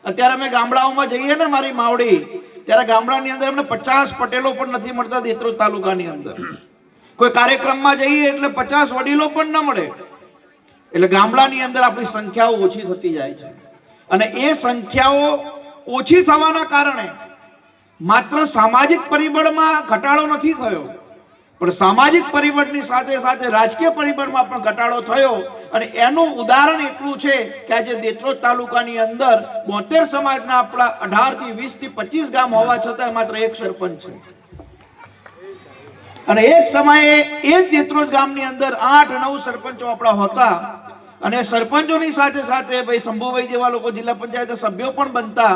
અત્યારે અમે ગામડાઓમાં જઈએ ને મારી માવડી, ત્યારે ગામડાની અંદર અમને 50 પટેલો પણ નથી મળતા દેત્રોજ તાલુકાની અંદર. કોઈ કાર્યક્રમમાં જઈએ એટલે 50 વડીલો પણ ન મળે. એટલે ગામડાની અંદર આપણી સંખ્યાઓ ઓછી થતી જાય છે. અને એ સંખ્યાઓ ઓછી થવાના કારણે માત્ર સામાજિક પરિબળમાં ઘટાડો નથી થયો, પણ સામાજિક પરિબળની સાથે સાથે રાજકીય પરિબળમાં પણ ઘટાડો થયો. અને એનું ઉદાહરણ એટલું છે કે આજે દેત્રોજ તાલુકાની અંદર 72 સમાજના આપણા 18 થી 20 થી 25 ગામ હોવા છતાં માત્ર એક સરપંચ છે. અને એક સમયે એ જ દેત્રોજ ગામની અંદર 8-9 સરપંચો આપણા હતા. અને સરપંચોની સાથે સાથે ભાઈ શંભુભાઈ જેવા લોકો જિલ્લા પંચાયત સભ્યો પણ બનતા.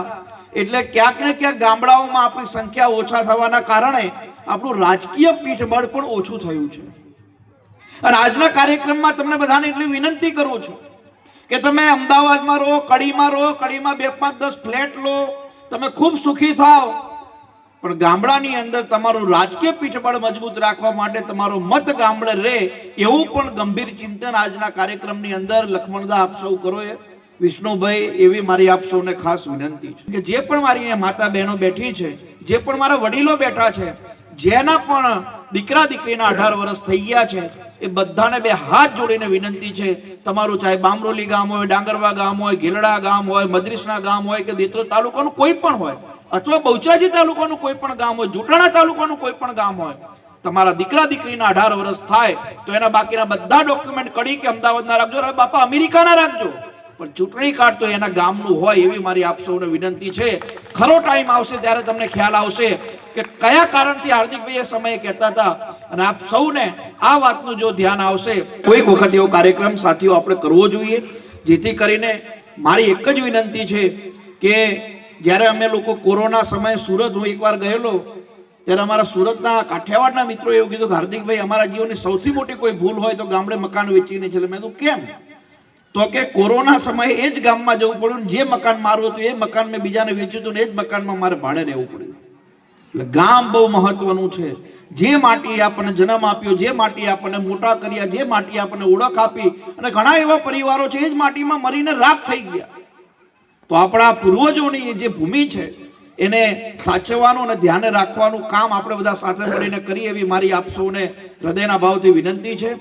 એટલે ક્યાંક ને ક્યાંક ગામડાઓમાં આપણી સંખ્યા ઓછા થવાના કારણે આપણું રાજકીય પીઠબળ પણ ઓછું થયું છે. અને આજના કાર્યક્રમમાં તમને બધાને એટલી વિનંતી કરું છું કે તમે અમદાવાદમાં રહો, કડીમાં રહો, કડીમાં 2, 5, 10 ફ્લેટ લો, તમે ખૂબ સુખી થાવ, પણ ગામડાની અંદર તમારું રાજકીય પીઠબળ મજબૂત રાખવા માટે તમારો મત ગામડે રહે એવું પણ ગંભીર ચિંતન આજના કાર્યક્રમની અંદર લખમણદા આપ સૌ કરો. વિષ્ણુભાઈ, એવી મારી આપ સૌને ખાસ વિનંતી છે કે જે પણ મારી અહીંયા માતા બહેનો બેઠી છે, જે પણ મારા વડીલો બેઠા છે, જેના પણ દીકરા દીકરીના 18 વર્ષ થઈ ગયા છે, એ બધાને 2 હાથ જોડીને વિનંતી છે, તમારું ચાહે બામરોલી ગામ હોય, ડાંગરવા ગામ હોય, ગેલડા ગામ હોય, મદ્રીસના ગામ હોય કે દેત્રોજ તાલુકાનું કોઈ પણ હોય, અથવા બહુચરાજી તાલુકાનું કોઈ પણ ગામ હોય, જુટાણા તાલુકાનું કોઈ પણ ગામ હોય, તમારા દીકરા દીકરીના 18 વર્ષ થાય તો એના બાકીના બધા ડોક્યુમેન્ટ કડી કે અમદાવાદના રાખજો, બાપા અમેરિકાના રાખજો, પણ ચૂંટણી કાર્ડ તો એના ગામનું હોય એવી મારી આપ સૌને વિનંતી છે. ખરો ટાઈમ આવશે ત્યારે તમને ખ્યાલ આવશે કે કયા કારણથી હાર્દિકભાઈ એ સમયે કહેતા હતા. અને આપ સૌને આ વાતનું જો ધ્યાન આવશે, કોઈક વખત એવો કાર્યક્રમ સાથીઓ આપણે કરવો જોઈએ, જેથી કરીને મારી એક જ વિનંતી છે કે જ્યારે અમે લોકો કોરોના સમયે સુરત, હું એકવાર ગયેલો, ત્યારે અમારા સુરતના કાઠિયાવાડના મિત્રો એવું કીધું કે હાર્દિકભાઈ, અમારા જીવનની સૌથી મોટી કોઈ ભૂલ હોય તો ગામડે મકાન વેચીને છે. મેં કીધું કેમ? તો કે કોરોના સમયે એ જ ગામમાં જવું પડ્યું, જે મકાન મારું હતું એ મકાન મેં બીજાને વેચ્યું હતું ને એ જ મકાનમાં મારે ભાડે રહેવું પડ્યું. એટલે ગામ બહુ મહત્વનું છે. જે માટીએ આપણને જન્મ આપ્યો, જે માટીએ આપણને મોટા કર્યા, જે માટીએ આપણને ઓળખ આપી, અને ઘણા એવા પરિવારો છે એ જ માટીમાં મરીને રાખ થઈ ગયા. તો આપણા પૂર્વજોની જે ભૂમિ છે એને સાચવવાનું અને ધ્યાને રાખવાનું કામ આપણે બધા સાથે મળીને કરીએ એવી મારી આપ સૌને હૃદયના ભાવથી વિનંતી છે.